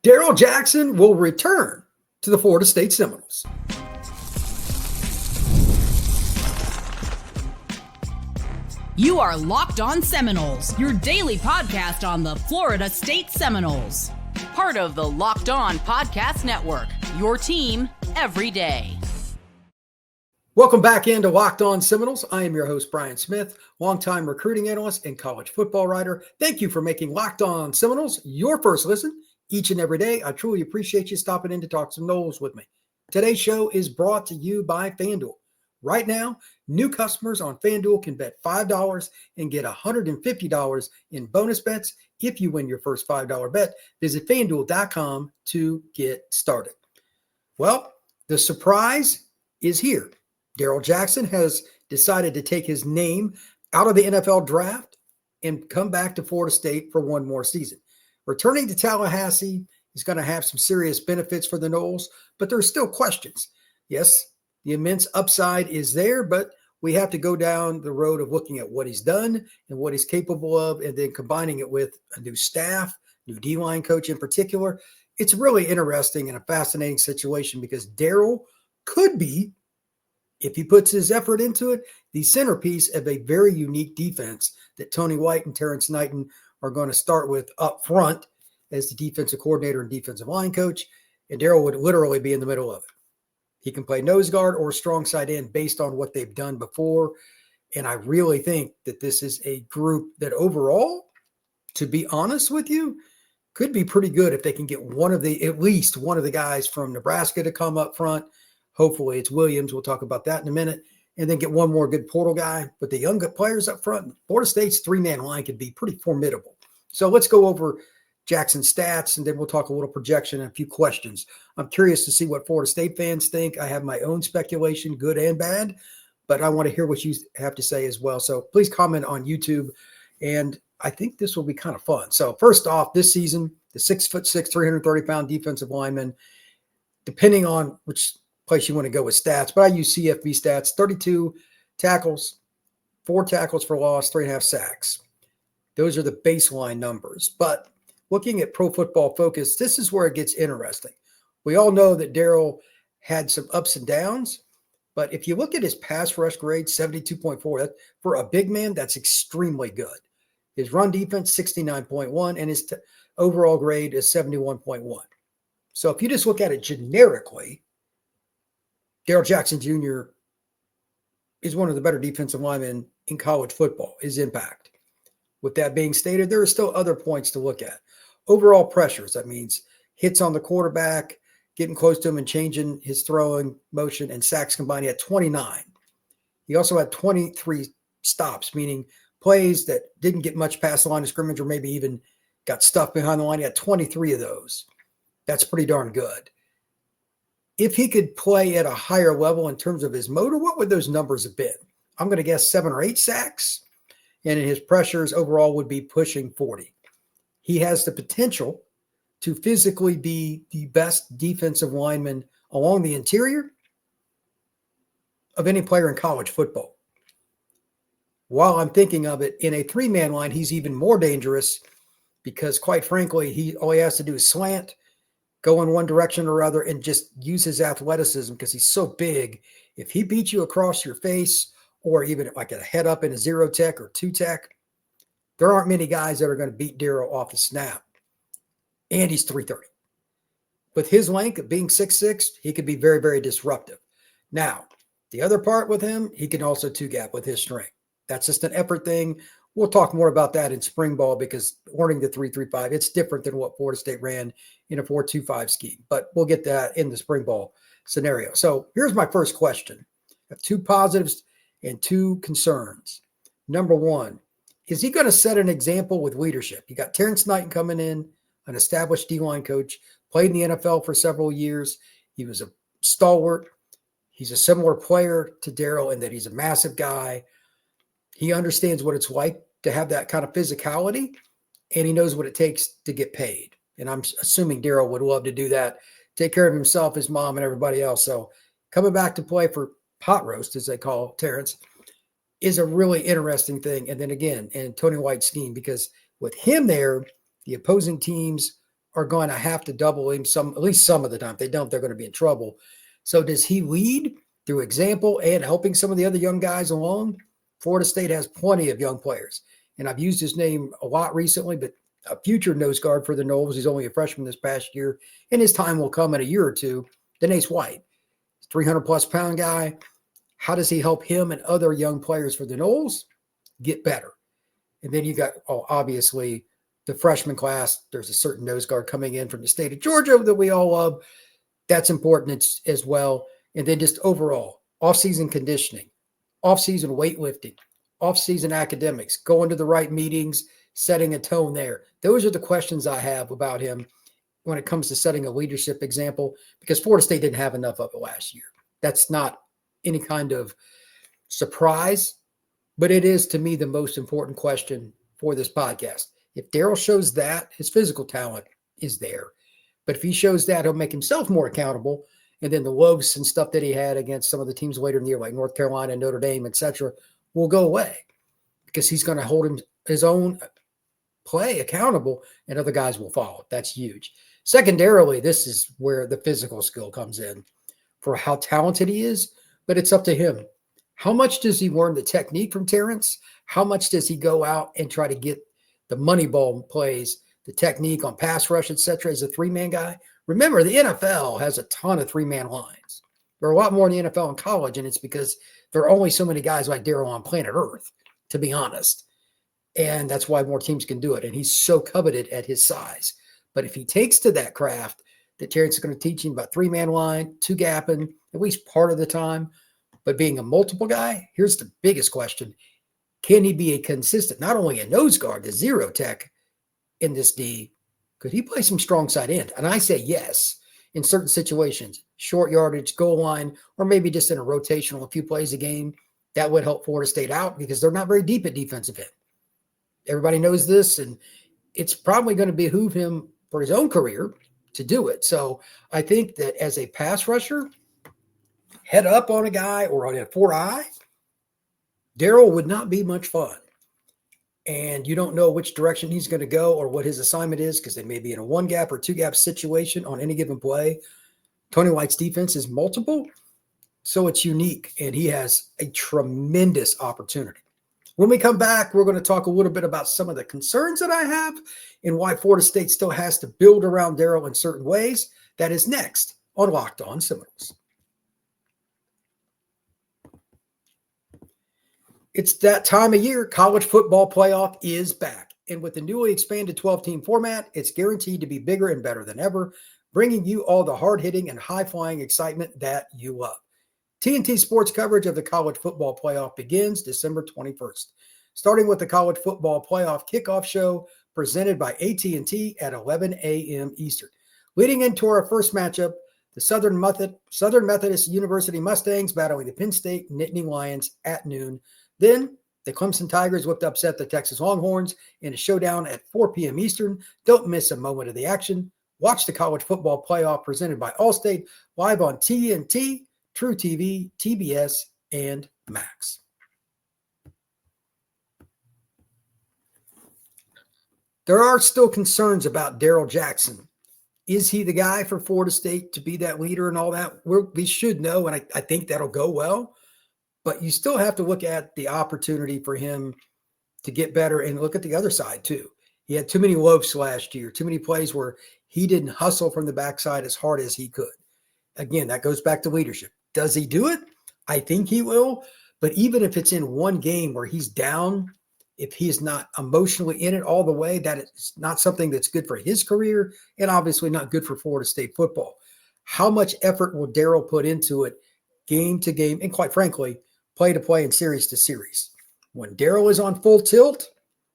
Darrell Jackson will return to the Florida State Seminoles. You are Locked On Seminoles, your daily podcast on the Florida State Seminoles. Part of the Locked On Podcast Network, your team every day. Welcome back into Locked On Seminoles. I am your host, Brian Smith, longtime recruiting analyst and college football writer. Thank you for making Locked On Seminoles your first listen each and every day. I truly appreciate you stopping in to talk some Noles with me. Today's show is brought to you by FanDuel. Right now, new customers on FanDuel can bet $5 and get $150 in bonus bets if you win your first $5 bet. Visit FanDuel.com to get started. Well, the surprise is here. Darrell Jackson has decided to take his name out of the NFL draft and come back to Florida State for one more season. Returning to Tallahassee is going to have some serious benefits for the Noles, but there are still questions. Yes, the immense upside is there, but we have to go down the road of looking at what he's done and what he's capable of, and then combining it with a new staff, new D-line coach in particular. It's really interesting and a fascinating situation because Darrell could be, if he puts his effort into it, the centerpiece of a very unique defense that Tony White and Terrance Knighton are going to start with up front as the defensive coordinator and defensive line coach, and Darrell would literally be in the middle of it. He can play nose guard or strong side end based on what they've done before, and I really think that this is a group that overall, to be honest with you, could be pretty good if they can get at least one of the guys from Nebraska to come up front. Hopefully it's Williams. We'll talk about that in a minute. And then get one more good portal guy. But the young players up front, Florida State's three-man line could be pretty formidable. So let's go over Jackson's stats, and then we'll talk a little projection and a few questions. I'm curious to see what Florida State fans think. I have my own speculation, good and bad, but I want to hear what you have to say as well. So please comment on YouTube, and I think this will be kind of fun. So first off, this season, the 6'6", 330-pound defensive lineman, depending on which place you want to go with stats, but I use CFB stats, 32 tackles, 4 tackles for loss, 3.5 sacks. Those are the baseline numbers. But looking at Pro Football Focus, this is where it gets interesting. We all know that Darrell had some ups and downs, but if you look at his pass rush grade, 72.4, for a big man, that's extremely good. His run defense, 69.1, and his overall grade is 71.1. So if you just look at it generically, Darrell Jackson Jr. is one of the better defensive linemen in college football, his impact. With that being stated, there are still other points to look at. Overall pressures, that means hits on the quarterback, getting close to him and changing his throwing motion, and sacks combined, he had 29. He also had 23 stops, meaning plays that didn't get much past the line of scrimmage or maybe even got stuffed behind the line. He had 23 of those. That's pretty darn good. If he could play at a higher level in terms of his motor, what would those numbers have been? I'm going to guess 7 or 8 sacks, and his pressures overall would be pushing 40. He has the potential to physically be the best defensive lineman along the interior of any player in college football. While I'm thinking of it, in a 3-man line, he's even more dangerous because, quite frankly, all he has to do is slant, go in one direction or other, and just use his athleticism because he's so big. If he beats you across your face or even like a head up in a 0 tech or 2 tech, there aren't many guys that are going to beat Darrell off the snap. And he's 330. With his length of being 6'6", he could be very, very disruptive. Now, the other part with him, he can also 2-gap with his strength. That's just an effort thing. We'll talk more about that in spring ball because learning the 3-3-5, it's different than what Florida State ran in a 4-2-5 scheme. But we'll get that in the spring ball scenario. So here's my first question. I have 2 positives and 2 concerns. Number 1, is he going to set an example with leadership? You got Terrance Knighton coming in, an established D-line coach, played in the NFL for several years. He was a stalwart. He's a similar player to Darrell in that he's a massive guy. He understands what it's like to have that kind of physicality, and he knows what it takes to get paid. And I'm assuming Darrell would love to do that, take care of himself, his mom, and everybody else. So coming back to play for pot roast, as they call Terrance, is a really interesting thing. And then again, in Tony White's scheme, because with him there, the opposing teams are going to have to double him at least some of the time. If they don't, they're going to be in trouble. So does he lead through example and helping some of the other young guys along? Florida State has plenty of young players, and I've used his name a lot recently, but a future nose guard for the Noles. He's only a freshman this past year, and his time will come in a year or two. Denace White, 300-plus pound guy. How does he help him and other young players for the Noles get better? And then you got, obviously, the freshman class. There's a certain nose guard coming in from the state of Georgia that we all love. That's important as well. And then just overall, off-season conditioning, off-season weightlifting, off-season academics, going to the right meetings, setting a tone there. Those are the questions I have about him when it comes to setting a leadership example, because Florida State didn't have enough of it last year. That's not any kind of surprise, but it is, to me, the most important question for this podcast. If Darrell shows that, his physical talent is there. But if he shows that, he'll make himself more accountable. And then the loaves and stuff that he had against some of the teams later in the year, like North Carolina, Notre Dame, etc., will go away, because he's going to hold his own play accountable, and other guys will follow. That's huge. Secondarily, this is where the physical skill comes in for how talented he is, but it's up to him. How much does he learn the technique from Terrance? How much does he go out and try to get the money ball plays, the technique on pass rush, etc., as a three-man guy? Remember, the NFL has a ton of three-man lines. There are a lot more in the NFL in college, and it's because there are only so many guys like Darrell on planet Earth, to be honest. And that's why more teams can do it. And he's so coveted at his size. But if he takes to that craft that Terrance is going to teach him about three-man line, two gapping, at least part of the time, but being a multiple guy, here's the biggest question. Can he be a consistent, not only a nose guard, the zero tech in this D, could he play some strong side end? And I say yes in certain situations, short yardage, goal line, or maybe just in a rotational, a few plays a game. That would help Florida State out because they're not very deep at defensive end. Everybody knows this, and it's probably going to behoove him for his own career to do it. So I think that as a pass rusher, head up on a guy or on a 4-eye, Darrell would not be much fun. And you don't know which direction he's going to go or what his assignment is, because they may be in a one gap or two gap situation on any given play. Tony White's defense is multiple, so it's unique, and he has a tremendous opportunity. When we come back, we're going to talk a little bit about some of the concerns that I have and why Florida State still has to build around Darrell in certain ways. That is next on Locked On Seminoles. It's that time of year. College football playoff is back. And with the newly expanded 12-team format, it's guaranteed to be bigger and better than ever, bringing you all the hard-hitting and high-flying excitement that you love. TNT Sports coverage of the college football playoff begins December 21st, starting with the college football playoff kickoff show presented by AT&T at 11 a.m. Eastern. Leading into our first matchup, the Southern Methodist University Mustangs battling the Penn State Nittany Lions at noon. Then the Clemson Tigers looked to upset the Texas Longhorns in a showdown at 4 p.m. Eastern. Don't miss a moment of the action. Watch the college football playoff presented by Allstate live on TNT, True TV, TBS, and Max. There are still concerns about Darrell Jackson. Is he the guy for Florida State to be that leader and all that? We should know, and I think that'll go well. But you still have to look at the opportunity for him to get better and look at the other side too. He had too many loafs last year, too many plays where he didn't hustle from the backside as hard as he could. Again, that goes back to leadership. Does he do it? I think he will. But even if it's in one game where he's down, if he's not emotionally in it all the way, that is not something that's good for his career and obviously not good for Florida State football. How much effort will Darrell put into it game to game and, quite frankly, play to play and series to series? When Darrell is on full tilt,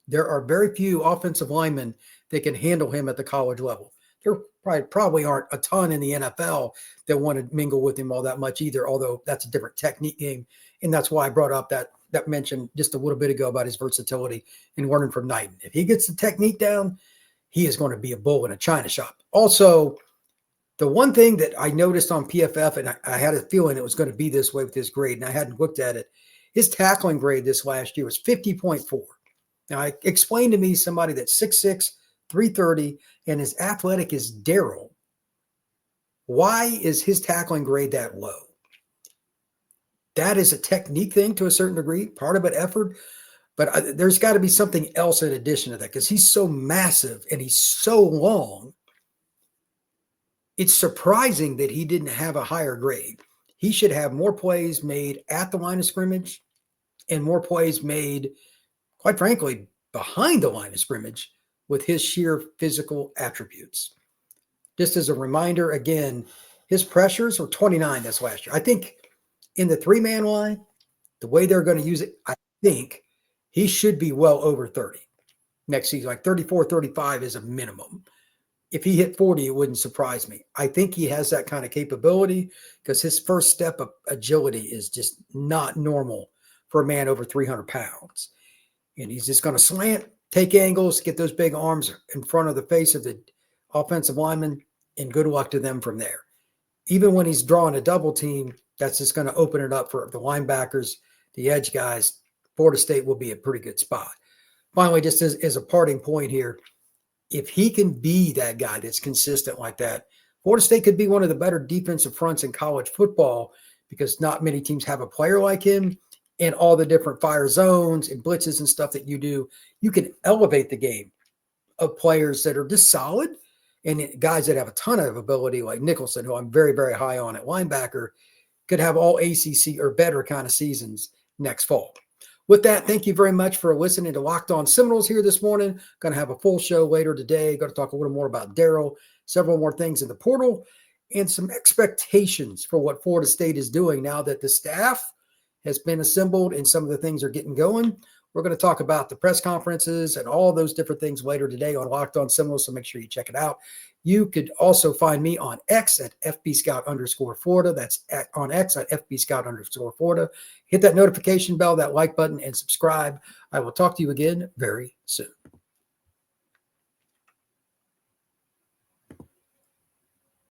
there are very few offensive linemen that can handle him at the college level. There probably aren't a ton in the NFL that want to mingle with him all that much either, although that's a different technique game. And that's why I brought up that mention just a little bit ago about his versatility and learning from Knighton. If he gets the technique down, he is going to be a bull in a china shop. Also, the one thing that I noticed on PFF, and I had a feeling it was going to be this way with his grade, and I hadn't looked at it, his tackling grade this last year was 50.4. Now, explain to me somebody that's 6'6", 330, and as athletic as Darrell, why is his tackling grade that low? That is a technique thing to a certain degree, part of it effort, but there's got to be something else in addition to that because he's so massive and he's so long. It's surprising that he didn't have a higher grade. He should have more plays made at the line of scrimmage and more plays made, quite frankly, behind the line of scrimmage with his sheer physical attributes. Just as a reminder, again, his pressures were 29 this last year. I think in the three-man line, the way they're going to use it, I think he should be well over 30 next season. Like 34, 35 is a minimum. If he hit 40, it wouldn't surprise me. I think he has that kind of capability because his first step of agility is just not normal for a man over 300 pounds. And he's just going to slant, take angles, get those big arms in front of the face of the offensive lineman, and good luck to them from there. Even when he's drawing a double team, that's just going to open it up for the linebackers, the edge guys. Florida State will be a pretty good spot. Finally, just as a parting point here, if he can be that guy that's consistent like that, Florida State could be one of the better defensive fronts in college football because not many teams have a player like him, and all the different fire zones and blitzes and stuff that you do. You can elevate the game of players that are just solid and guys that have a ton of ability like Nicholson, who I'm very, very high on at linebacker, could have all ACC or better kind of seasons next fall. With that, thank you very much for listening to Locked On Seminoles here this morning. Going to have a full show later today. Going to talk a little more about Darrell, several more things in the portal, and some expectations for what Florida State is doing now that the staff has been assembled and some of the things are getting going. We're going to talk about the press conferences and all those different things later today on Locked On Seminoles, so make sure you check it out. You could also find me on X at FBScout_Florida. That's on X at FBScout_Florida. Hit that notification bell, that like button, and subscribe. I will talk to you again very soon.